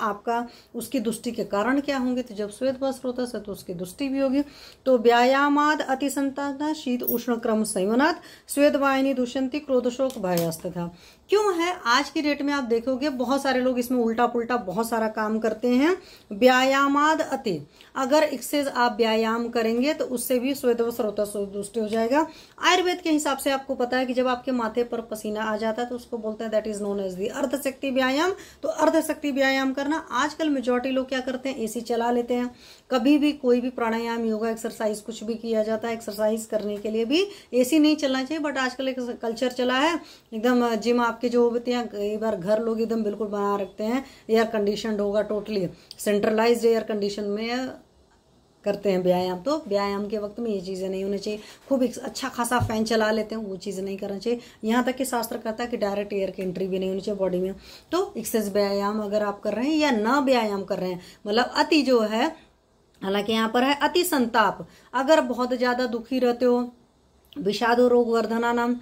आपका उसकी दुष्टि के कारण क्या होंगे, तो जब स्वेद व स्रोतस है तो उसकी दुष्टि भी होगी। तो व्यायामाद अतिसंतान शीत उष्ण क्रम संयोनात् स्वेद वाहिनी दुष्यंती क्रोध शोक भयस्तथा। क्यों है, आज की डेट में आप देखोगे बहुत सारे लोग इसमें उल्टा पुल्टा बहुत सारा काम करते हैं। व्यायामाद अति, अगर एक्सेस आप व्यायाम करेंगे तो उससे भी स्वेद व स्रोतस दुष्टि हो जाएगा। आयुर्वेद के हिसाब से आपको पता है कि जब आपके माथे पर पसीना आ जाता है तो उसको बोलते हैं that is known as the Ardh Shakti व्यायाम। तो अर्ध शक्ति व्यायाम करना, आजकल मेजॉरिटी लोग क्या करते हैं, एसी चला लेते हैं। कभी भी कोई भी प्राणायाम, योगा, एक्सरसाइज कुछ भी किया जाता है, एक्सरसाइज करने के लिए भी एसी नहीं चलना चाहिए। बट आजकल एक कल्चर चला है एकदम, जिम आपके जो होते हैं कई बार घर लोग एकदम बिल्कुल बना रखते हैं, एयर कंडीशनड होगा, टोटली सेंट्रलाइज्ड एयर कंडीशन में करते हैं व्यायाम। तो व्यायाम के वक्त में ये चीजें नहीं होनी चाहिए। खूब एक अच्छा खासा फैन चला लेते हैं, वो चीजें नहीं करना चाहिए। यहाँ तक कि शास्त्र कहता है कि डायरेक्ट एयर की एंट्री भी नहीं होनी चाहिए बॉडी में। तो एक्सेस व्यायाम अगर आप कर रहे हैं या न व्यायाम कर रहे हैं, मतलब अति जो है, हालांकि यहाँ पर है अति संताप, अगर बहुत ज्यादा दुखी रहते हो, विषादो रोग वर्धना नाम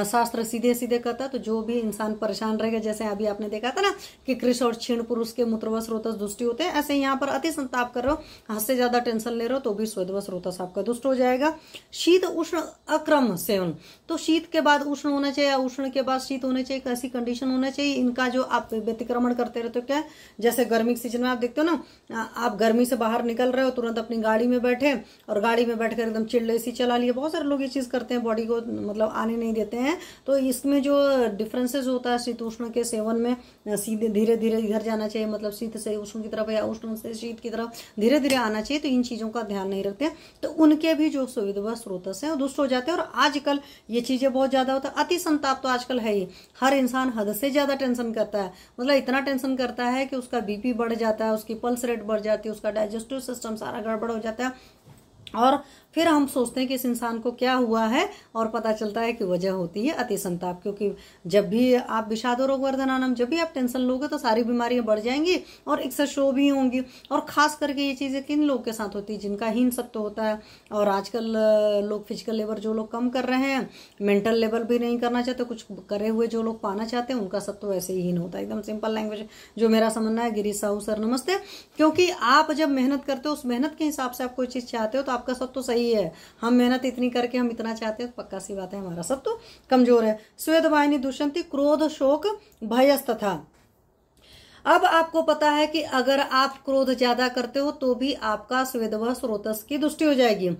शास्त्र सीधे सीधे कहता है। तो जो भी इंसान परेशान रहेगा, जैसे अभी आपने देखा था ना कि कृष और क्षीण पुरुष के मूत्र व स्रोतस दुष्टि होते हैं, ऐसे यहाँ पर अति संताप कर रहे हो, हद से ज्यादा टेंशन ले रहे हो, तो भी स्वेद व स्रोतस आपका दुष्ट हो जाएगा। शीत उष्ण अक्रम सेवन, तो शीत के बाद उष्ण होना चाहिए, उष्ण के बाद शीत होना चाहिए, ऐसी कंडीशन होना चाहिए। इनका जो आप व्यतिक्रमण करते रहते हो, क्या जैसे गर्मी के सीजन में आप देखते हो ना, आप गर्मी से बाहर निकल रहे हो, तुरंत अपनी गाड़ी में बैठे और गाड़ी में बैठकर एकदम चिल्ड एसी चला लिए। बहुत सारे लोग ये चीज करते हैं, बॉडी को मतलब आने नहीं देते हैं। तो इसमें जो डिफरेंसेस होता है शीत उष्ण के सेवन में, सीधे धीरे धीरे इधर जाना चाहिए, मतलब शीत से उष्ण की तरफ या उष्ण से शीत की तरफ धीरे धीरे आना चाहिए। तो इन चीजों का ध्यान नहीं रखते, तो उनके भी जो स्वेद व स्रोतस है वो दुष्ट हो जाते हैं। और आजकल ये चीजें बहुत ज्यादा होता है। अति संताप तो आजकल है ही, हर इंसान हद से ज्यादा टेंशन करता है, मतलब इतना टेंशन करता है कि उसका बीपी बढ़ जाता है, उसकी पल्स रेट बढ़ जाती है, उसका डाइजेस्टिव सिस्टम सारा गड़बड़ हो जाता है। और फिर हम सोचते हैं कि इस इंसान को क्या हुआ है, और पता चलता है कि वजह होती है अति संताप। क्योंकि जब भी आप विषाद रोग वर्धनानम, जब भी आप टेंशन लोगे तो सारी बीमारियां बढ़ जाएंगी और एक्सेस शो भी होंगी। और खास करके ये चीजें किन लोग के साथ होती है, जिनका हीन सत्व होता है। और आजकल लोग फिजिकल लेवल जो लोग कम कर रहे हैं, मेंटल लेवल भी नहीं करना चाहते, कुछ करे हुए जो लोग पाना चाहते हैं, उनका सत्व वैसे ही हीन होता है। एकदम सिंपल लैंग्वेज जो मेरा समझना है। गिरीश साहू सर नमस्ते। क्योंकि आप जब मेहनत करते हो, उस मेहनत के हिसाब से आप कोई चीज चाहते हो, तो आपका सत्व सही है। हम मेहनत इतनी करके हम इतना चाहते हैं, तो पक्का सी बात है हमारा सत्व कमजोर है। स्वेद वाहिनी दुष्यंती क्रोध शोक भयस्तथा। अब आपको पता है कि अगर आप क्रोध ज्यादा करते हो तो भी आपका स्वेद व स्रोतस की दुष्टि हो जाएगी।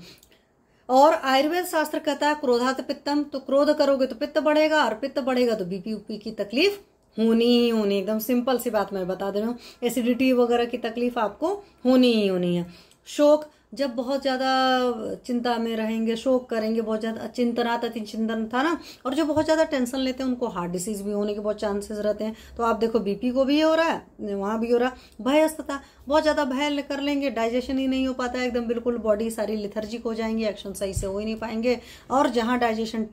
और आयुर्वेद शास्त्र कहता है क्रोधात पित्तम, तो क्रोध करोगे तो पित्त बढ़ेगा, और पित्त बढ़ेगा तो बीपी उपी की तकलीफ होनी ही होनी। एकदम सिंपल सी बात मैं बता दे रहा हूँ, एसिडिटी वगैरह की तकलीफ आपको होनी ही होनी है। शोक, जब बहुत ज्यादा चिंता में रहेंगे, शोक करेंगे, बहुत ज्यादा चिंतनात अति चिंतन था ना, और जो बहुत ज्यादा टेंशन लेते हैं उनको हार्ट डिसीज भी होने के बहुत चांसेस रहते हैं। तो आप देखो बीपी को भी हो रहा है, वहां भी हो रहा है। भयस्तता, बहुत ज्यादा भय कर लेंगे, डाइजेशन ही नहीं हो पाता है, एकदम बिल्कुल बॉडी सारी लिथर्जिक हो जाएंगे, एक्शन सही से हो ही नहीं पाएंगे। और जहां डाइजेशन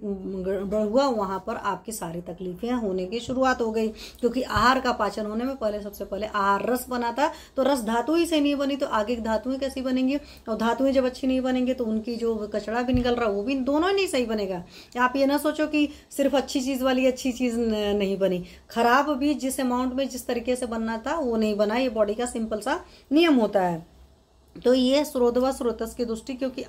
हुआ वहां पर आपकी सारी तकलीफें होने की शुरुआत हो गई। क्योंकि आहार का पाचन होने में पहले सबसे पहले आहार रस बना था, तो रस धातु ही से नहीं बनी, तो आगे धातुएं कैसी बनेंगी। और धातुएं जब अच्छी नहीं बनेंगे तो उनकी जो कचरा भी निकल रहा है वो भी दोनों नहीं सही बनेगा। आप ये ना सोचो कि सिर्फ अच्छी चीज वाली अच्छी चीज नहीं बनी, खराब भी जिस अमाउंट में जिस तरीके से बनना था वो नहीं बना। ये बॉडी का सिंपल सा नियम होता है। तो ये स्रोत व स्रोतस की दुष्टि, क्योंकि